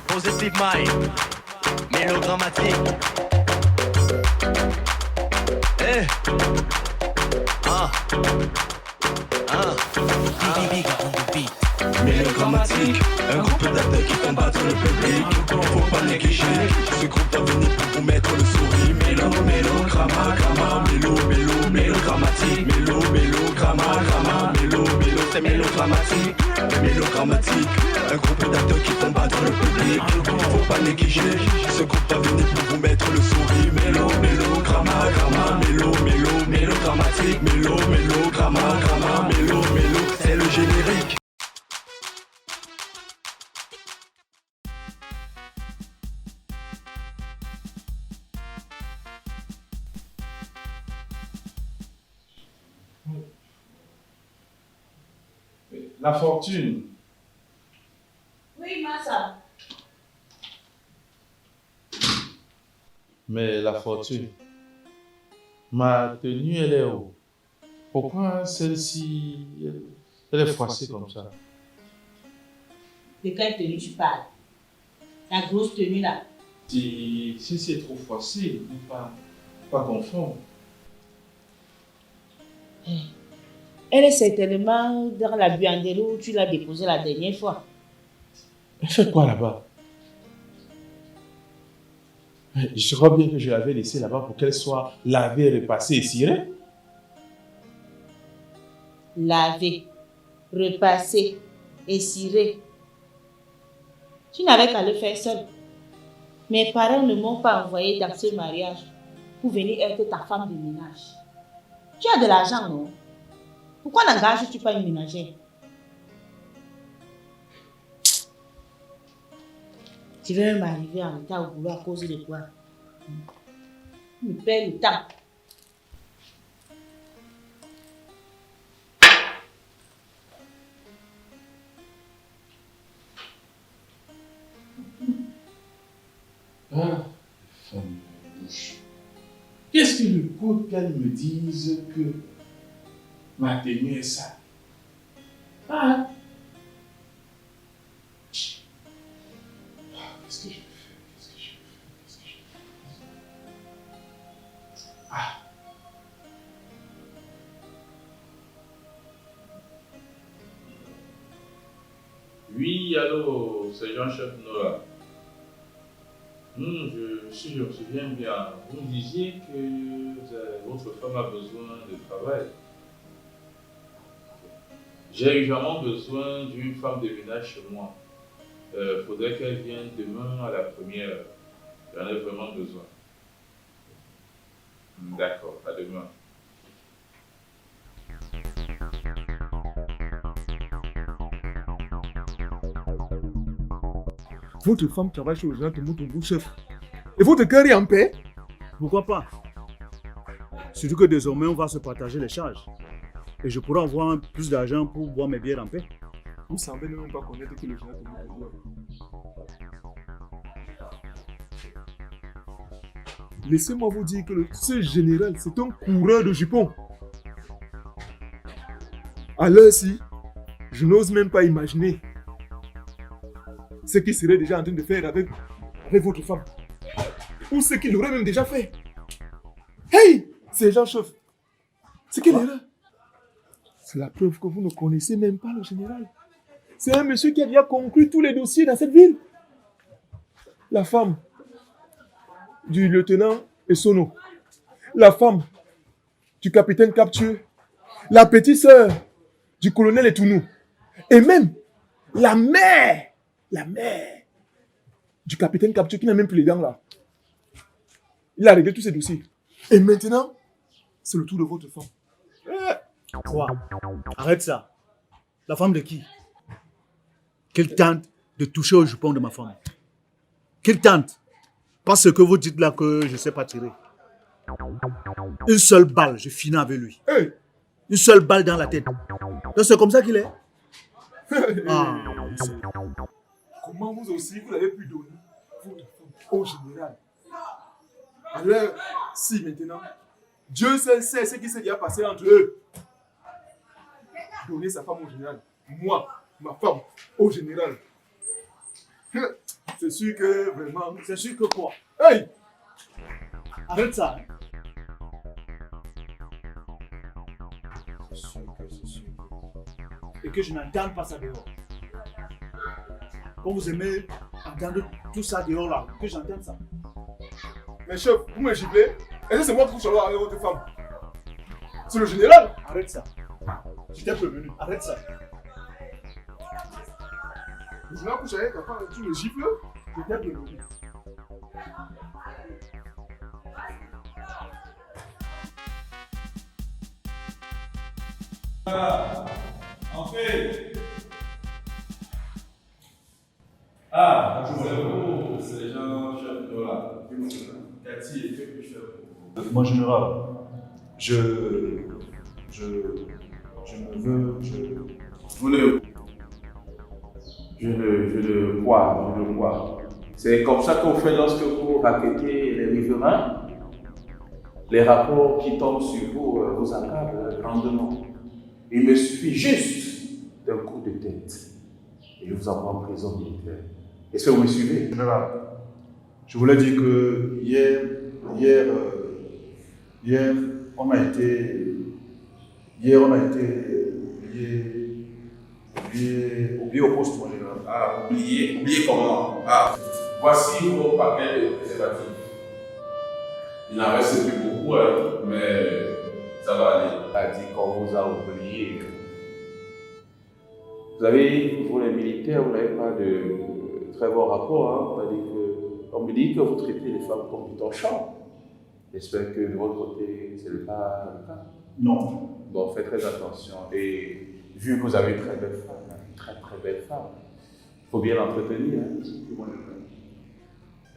Positive mind, mélodrammatique. Mélodrammatique, un groupe d'acteurs qui font battre le public. Faut pas négliger, ce groupe va venir pour vous mettre le sourire. Mélodrammatique. C'est mélodrammatique. Mélodrammatique, un groupe d'acteurs qui font battre le public. Faut pas négliger, ce groupe va venir pour vous mettre le sourire. Mélodrammatique. C'est le générique. La fortune. Oui, Massa. Mais la fortune. Ma tenue, elle est où? Pourquoi celle-ci, elle est froissée comme ça? De quelle tenue tu parles? La grosse tenue là. Si c'est trop froissé, pas conforme. Elle est certainement dans la buanderie où tu l'as déposée la dernière fois. Elle fait quoi là-bas? Je crois bien que je l'avais laissée là-bas pour qu'elle soit lavée, repassée et cirée. Laver, repasser et cirer. Tu n'avais qu'à le faire seul. Mes parents ne m'ont pas envoyé dans ce mariage pour venir être ta femme de ménage. Tu as de l'argent, non? Pourquoi n'engages-tu pas une ménagère? Tu veux même arriver en retard au boulot à cause de quoi? Tu me perds le temps. Ah, femme bouche. Qu'est-ce que le coup qu'elle me dise que ma tenue est sale? Ah! Qu'est-ce que je vais faire? Ah! Oui, allô, c'est Jean-Chef Noah. Si je me souviens bien, vous me disiez que votre femme a besoin de travail. J'ai évidemment besoin d'une femme de ménage chez moi. Faudrait qu'elle vienne demain à la première heure. J'en ai vraiment besoin. D'accord, à demain. Votre femme travaille chez le général Tomboutombou, chef. Et votre cœur est en paix? Pourquoi pas? Surtout que désormais, on va se partager les charges. Et je pourrai avoir plus d'argent pour boire mes bières en paix. Vous semblez même pas connaître que le général Tomboutombou. Laissez-moi vous dire que ce général, c'est un coureur de jupons. À l'heure-ci, je n'ose même pas imaginer ce qu'il serait déjà en train de faire avec votre femme. Ou ce qu'il aurait même déjà fait. Hey! C'est Jean-Chef. C'est quelle erreur? C'est la preuve que vous ne connaissez même pas le général. C'est un monsieur qui a déjà conclu tous les dossiers dans cette ville. La femme du lieutenant Essono. La femme du capitaine Captueux. La petite sœur du colonel Etounou. Et même la mère du capitaine Captueux qui n'a même plus les dents là. Il a réglé tous ses dossiers. Et maintenant, c'est le tour de votre femme. Quoi? Arrête ça. La femme de qui? Qu'elle tente de toucher au jupon de ma femme. Qu'elle tente. Parce que vous dites là que je ne sais pas tirer. Une seule balle, je finis avec lui. Hey. Une seule balle dans la tête. Donc c'est comme ça qu'il est. Ah. Comment vous aussi, vous l'avez pu donner votre femme au général? Alors, si maintenant, Dieu seul sait ce qui s'est déjà passé entre eux. donner sa femme au général. Moi, ma femme, au général. C'est sûr que vraiment. C'est sûr que quoi? Hey! Arrête ça. C'est sûr. Et que je n'entende pas ça dehors. Quand vous aimez entendre tout ça dehors là, que j'entende ça. Mais chef, vous me giflez? Est-ce que c'est moi qui couche alors avec votre femme? C'est le général? Arrête ça. Je t'ai prévenu. Arrête ça. Le général couche avec ta femme et tu me gifles? Je t'ai prévenu. Voilà, en fait. Ah, bonjour, c'est les gens, chef, voilà. Cathy, que puis-je faire pour vous? Mon général, je Vous le... Je le vois. C'est comme ça qu'on fait lorsque vous raquettez les riverains. Les rapports qui tombent sur vous vous accablent grandement. Il me suffit juste d'un coup de tête et je vous envoie en prison militaire. Est-ce que vous me suivez? général, je voulais dire que hier, on a été oublié au poste, mon général. Ah, oubliez comment? Ah, voici vos paquets de préservatifs. Il n'en reste plus beaucoup, hein, mais ça va aller. On a dit qu'on vous a oublié. Vous savez, vous les militaires, vous n'avez pas de très bon rapport. Hein. On me dit que vous traitez les femmes comme du torchon. J'espère que de votre côté, ce n'est pas le cas. Non. Bon, faites très attention. Et vu que vous avez une très belle femme, une très très belle femme, il faut bien l'entretenir. Hein.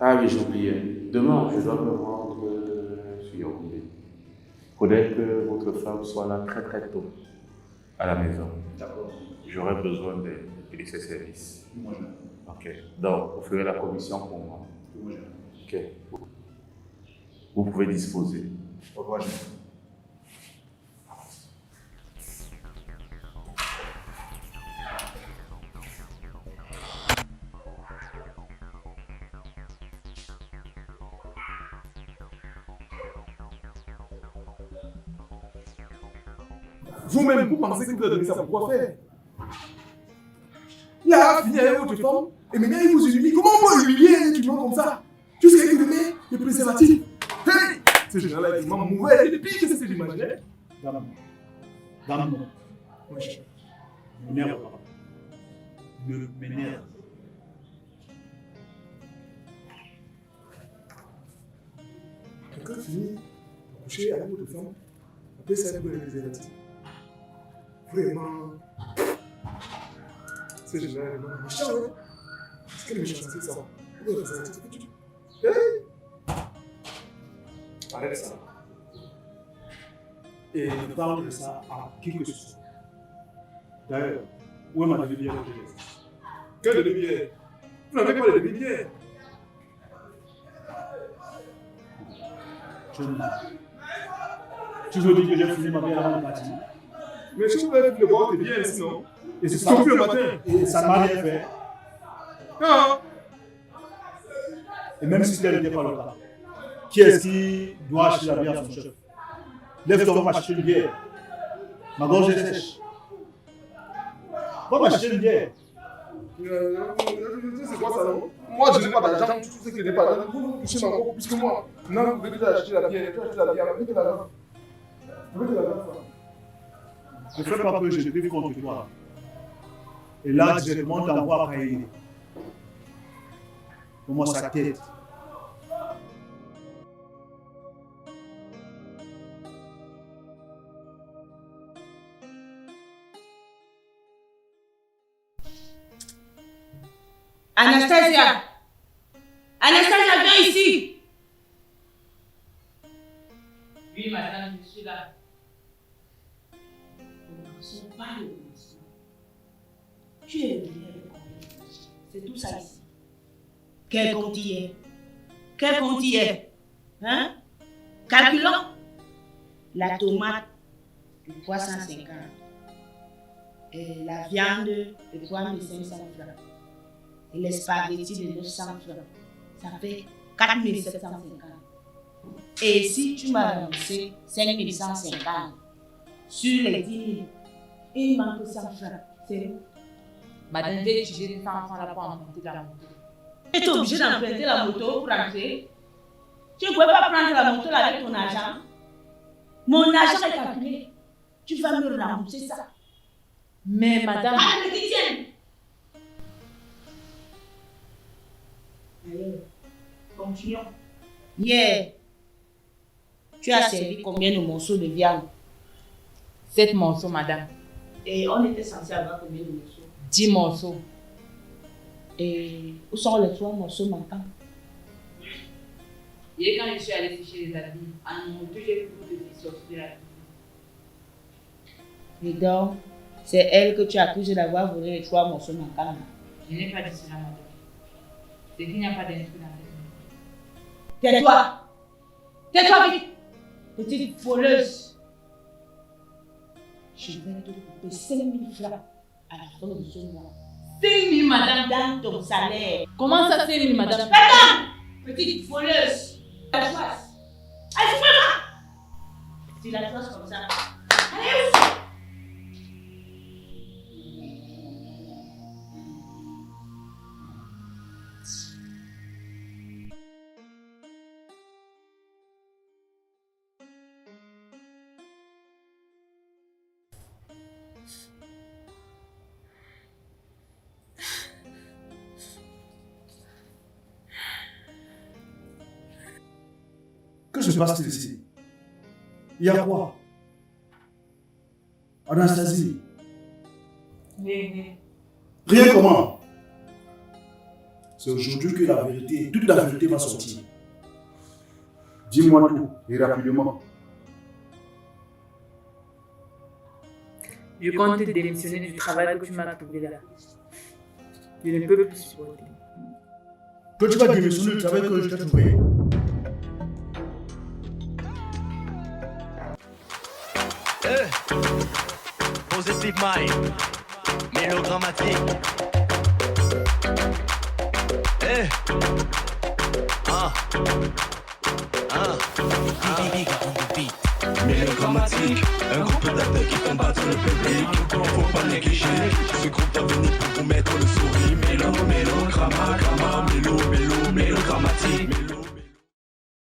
Ah oui, j'ai oublié. Demain, je dois me rendre sur Yaoundé. Il faudrait que votre femme soit là très très tôt à la maison. D'accord. J'aurais besoin de ses services. Moi, général. Ok. Donc, vous ferez la commission pour moi. Moi, général. Ok. Vous pouvez disposer. Au revoir, général. Vous-même, vous pensez que vous avez donné ça pour quoi faire? Il a fini avec votre femme et maintenant il vous humilie. Comment on peut humilier un être humain comme ça? Tu sais qu'il met des préservatifs. Hey! Ce général-là est vraiment mauvais. Il est pire que ce que j'imaginais. Dame, Moi, je- ne m'énerve pas. Ne m'énerve. Quelqu'un finit de coucher avec votre femme. Après ça, il veut les préservatifs. Vraiment. Ce général est vraiment méchant. Hein? Est-ce quelle méchanceté ça? Pourquoi les préservatifs? Hey! Arrête ça. Et ne parle de ça à qui que ce soit. D'ailleurs, où est ma demi-bière que j'ai? Quelle demi-bière? Vous n'avez pas de demi-bière. Tu veux dire que j'ai fini ma bière avant de partir? Mais si vous avez fait le boire, t'es bien sinon. Et c'est Sauf le matin. Et ça ne m'a rien fait. Ah! Et même si tel n'était pas le cas, qui est-ce qui doit acheter la bière à son chef? Lève-toi, va m'acheter une bière. Ma gorge est sèche. Va m'acheter une bière. C'est quoi ça, non? Moi, je n'ai pas d'argent, tu sais que je n'ai pas d'argent. Vous touchez ma beaucoup plus que moi. Non, vous devez acheter la bière, tu achètes la bière, avec de l'argent. Avec de l'argent, ça. Ne fais pas peur, j'ai pris contre toi. Et là, directement, t'envoies à Kaïné. Comment sa tête? Anastasia! Anastasia, viens ici! Oui, madame, je suis là. Commençons par le commencement. Tu es venu avec combien? C'est tout ça ici. Quel compte y est? Quel compte y est? Hein? Calculons. La tomate, 350. la viande de pomme de 500 francs et les spaghettis de 900 francs. Ça fait 4750. Et si tu m'as remboursé 5150 sur les 10 000, il manque 100 francs. C'est où? Madame, j'ai utilisé 100 francs là pour emprunter la moto. Tu es obligé d'emprunter la moto pour rentrer. Tu ne pouvais pas prendre la moto là avec ton argent. Mon argent est calculé. Tu vas me rembourser ça. Mais madame... Ah, mais qui tienne? Allez, continuons. Hier, tu as servi combien de morceaux de viande? 7 morceaux, madame. Et on était censé avoir combien de morceaux? 10 morceaux. Et où sont les 3 morceaux manquants? Hier, quand je suis allée chercher les habits, en moto, j'ai vu beaucoup de filles sortir de la cuisine. Et donc, c'est elle que tu accuses d'avoir volé les 3 morceaux manquants. Je n'ai pas dit cela, madame. C'est qu'il n'y a pas d'intrus dans cette maison. Tais-toi! Tais-toi vite! Petite voleuse! Je vais te couper 5 000 francs à la fin de ce mois. 5 000, madame. Dans ton salaire. Comment ça, 5 000, madame? Attends! Petite voleuse! La choisse! Allez, fais-moi! Tu la choises comme ça. Allez, où? Que se passe-t-il ici? Il y a quoi? Anastasie? Oui. Rien comment? C'est aujourd'hui que la vérité, toute la vérité va sortir. Dis-moi tout, et rapidement. Je compte démissionner du travail que tu m'as trouvé là. Je ne peux plus supporter. Que tu vas démissionner du travail que je t'ai trouvé. Positive mind, mélodrammatique. Mélodrammatique, un groupe d'acteurs qui font battre le public. Faut pas négliger, ce groupe va venir pour vous mettre le sourire. Mélodramma, mélo, mélodrammatique.